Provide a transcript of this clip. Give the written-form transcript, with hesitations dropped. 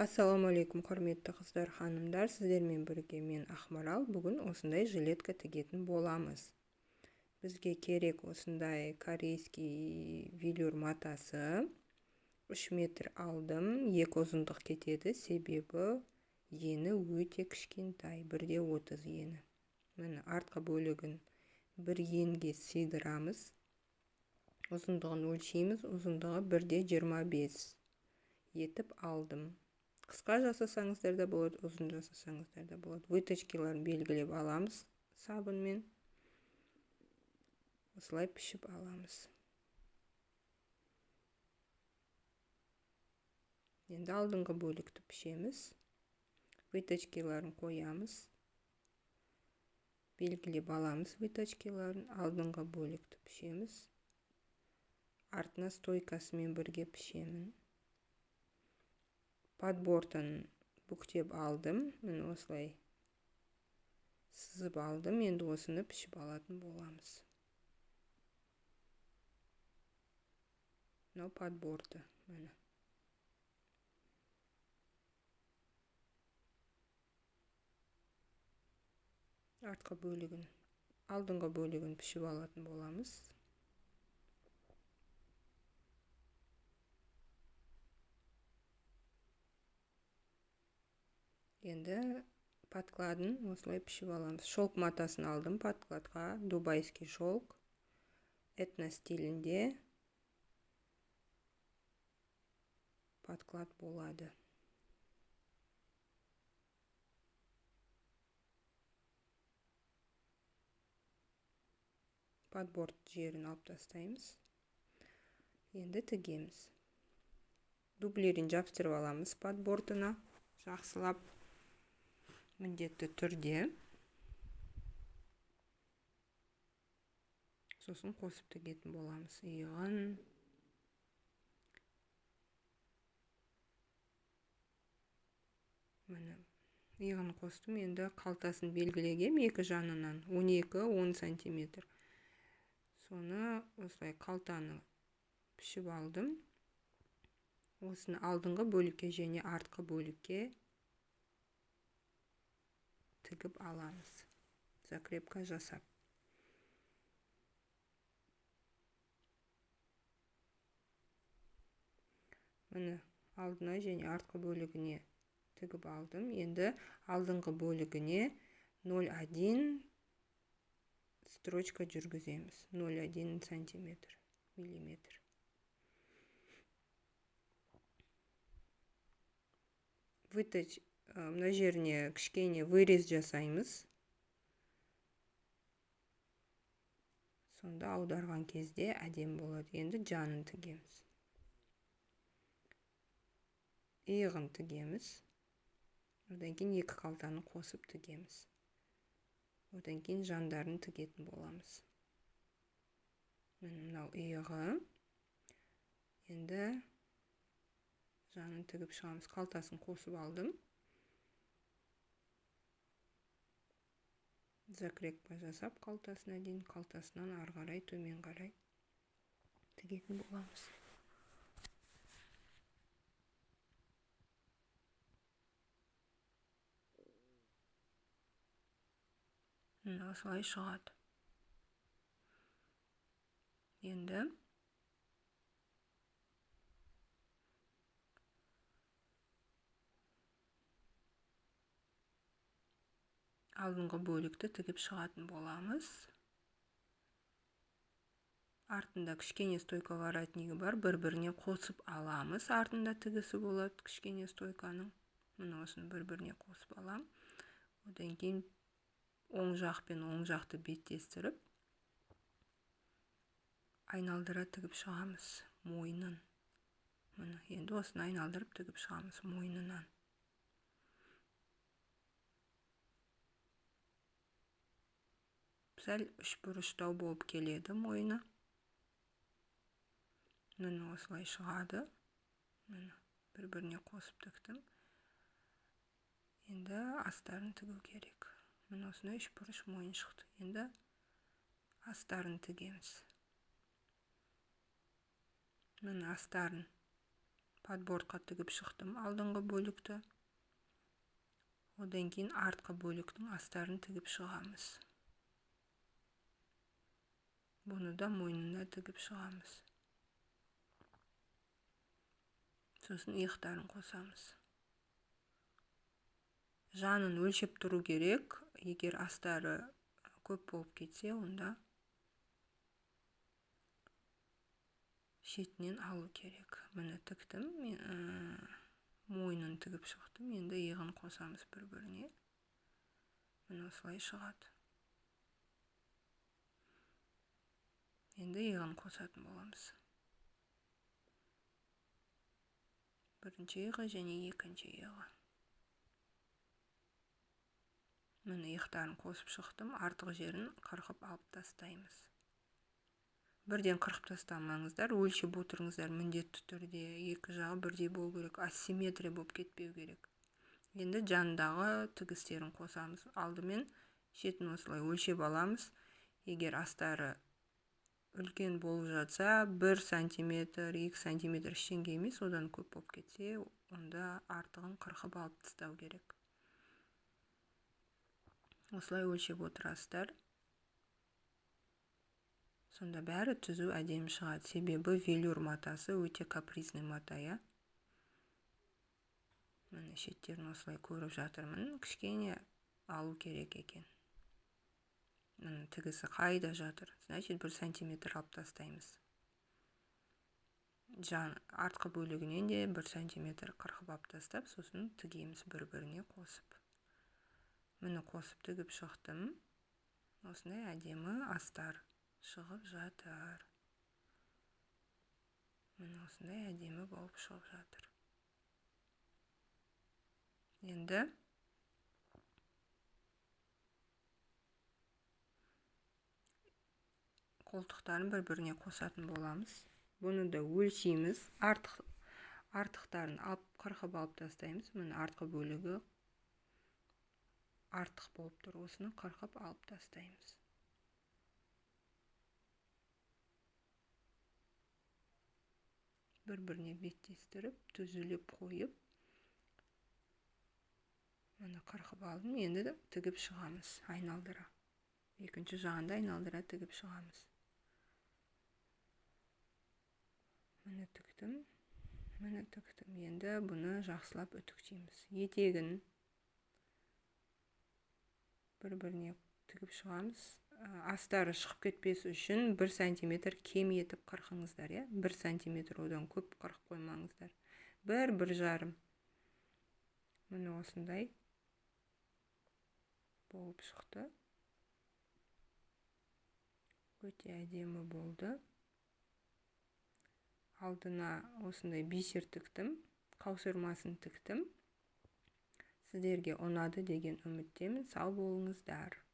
Ассалаумағалейкум, құрметті қыздар, ханымдар, сіздермен бірге мен Ақмарал. Бүгін осындай жилетка тігетін боламыз. Бізге керек осындай корейский велюр матасы. 3 метр алдым, 2 ұзындық кетеді, себебі ені өте кішкентай, 1,30 ені. Міне артқы бөлігін бір енге сыйдырамыз. Ұзындығын өлшейміз, ұзындығы 1,25 етіп алдым. Қысқа жасасаңыздар да болады, ұзын жасасаңыздар да болады. Выточкаларын белгілеп аламыз сабынмен. Осылай пішіп аламыз. Енді алдыңғы бөлікті пішеміз. Выточкаларын қоямыз. Белгілеп аламыз выточкаларын. Алдыңғы бөлікті пішеміз. Артына стойкасымен бірге пішемін. Подбортын бүктеп алдым. Мен осылай сызып алдым. Енді осыны пішіп алатын боламыз. Мынау подборты. Міне. Артқы бөлігін, алдыңғы бөлігін пішіп алатын боламыз. Енді подкладын осылай пішіп аламыз. Шелк матасын алдым подкладқа. Дубайский шелк. Этно стилінде подклад болады. Подборт жерін алып тастаймыз. Енді тігеміз. Дублерін жабыстырып аламыз подбортына. Жақсылап міндетті түрде. Сосын қосып тігетін боламыз. Иығын. Міне. Иығын қостым. Енді қалтасын белгілегем екі жанынан. 12-10 сантиметр. Соны осылай қалтаны пішіп алдым. Осыны алдыңғы бөлікке және артқы бөлікке тігіп аламыз. Закрепка жасап. Міне алдына және артқы бөлігіне тігіп алдым. Енді алдыңғы бөлігіне 0,1 строчка жүргіземіз. 0,1 сантиметр, миллиметр. Мына жеріне кішкене вырез жасаймыз. Сонда аударған кезде әдем болады. Енді жанын тігеміз. Иығын тігеміз. Одан кейін екі қалтаны қосып тігеміз. Одан кейін жандарын тігетін боламыз. Мынау иығы. Енді жанын тігіп шығамыз. Қалтасын қосып алдым. Закрепка жасап қалтасына дейін, қалтасынан ары қарай, төмен қарай тігетін боламыз. Осылай шығады. Енді алдыңғы бөлікті тігіп шығатын боламыз. Артында кішкене стойка воротнигі бар, бір-біріне қосып аламыз. Артында тігісі болады кішкене стойканың. Мына осыны бір-біріне қосып алам. Одан кейін оң жақ пен оң жақты беттестіріп, айналдыра тігіп шығамыз мойнын. Міне, енді осыны айналдырып тігіп шығамыз мойнынан. Сәл үш бұрыштау болып келеді мойны. Міне осылай шығады. Міне бір-біріне қосып тіктім. Енді астарын тігу керек. Міне осындай үш бұрыш мойын шықты. Енді астарын тігеміз. Міне астарын подбордқа тігіп шықтым алдыңғы бөлікті. Одан кейін артқы бөліктің астарын тігіп шығамыз. Бұны да мойнына тігіп шығамыз. Сосын иықтарын қосамыз. Жанын өлшеп тұру керек. Егер астары көп болып кетсе, онда шетінен алу керек. Міне тіктім, мойнын тігіп шықтым. Енді иығын қосамыз бір-біріне. Міне осылай шығады. Енді иығын қосатын боламыз. Бірінші иығы және екінші иығы. Міне иықтарын қосып шықтым. Артық жерін қырқып алып тастаймыз. Бірден қырқып тастамаңыздар, өлшеп отырыңыздар міндетті түрде. Екі жағы бірдей болу керек, асимметрия болып кетпеу керек. Енді жандағы тігістерін қосамыз. Алдымен шетін осылай өлшеп аламыз. Егер астары үлкен болып жатса, 1 сантиметр, 2 сантиметр ештеңе емес, одан көп болып кетсе, онда артығын қырқып алып тастау керек. Осылай өлшеп отырасыздар. Сонда бәрі түзу әдемі шығады. Себебі велюр матасы өте капризный мата, я. Міне шеттерін осылай көріп жатырмын. Кішкене алу керек екен. Міне тігісі қайда жатыр. Значит, 1 сантиметр алып тастаймыз. Артқы бөлігінен де 1 сантиметр қырқып алып тастап, сосын тігеміз бір-біріне қосып. Міне қосып тігіп шықтым. Осындай әдемі астар шығып жатыр. Міне осындай әдемі болып шығып жатыр. Енді қолтықтарын бір-біріне қосатын боламыз. Бұны да өлшейміз. Артықтарын қырқып алып тастаймыз. Міне артқы бөлігі артық болып тұр. Осыны қырқып алып тастаймыз. Бір-біріне беттестіріп, түзіліп қойып, міне қырқып алдым. Енді тігіп шығамыз, айналдыра. Екінші жағында айналдыра тігіп шығамыз. Міне тіктім. Енді бұны жақсылап үтіктейміз. Етегін бір-біріне тігіп шығамыз. Астары шығып кетпес үшін 1 сантиметр кем етіп қырқыңыздар, 1 сантиметр одан көп қырқып қоймаңыздар. 1-1,5. Міне осындай болып шықты. Өте әдемі болды. Алдына осындай бисер тіктім, қаусырмасын тіктім. Сіздерге ұнады деген үміттемін. Сау болыңыздар.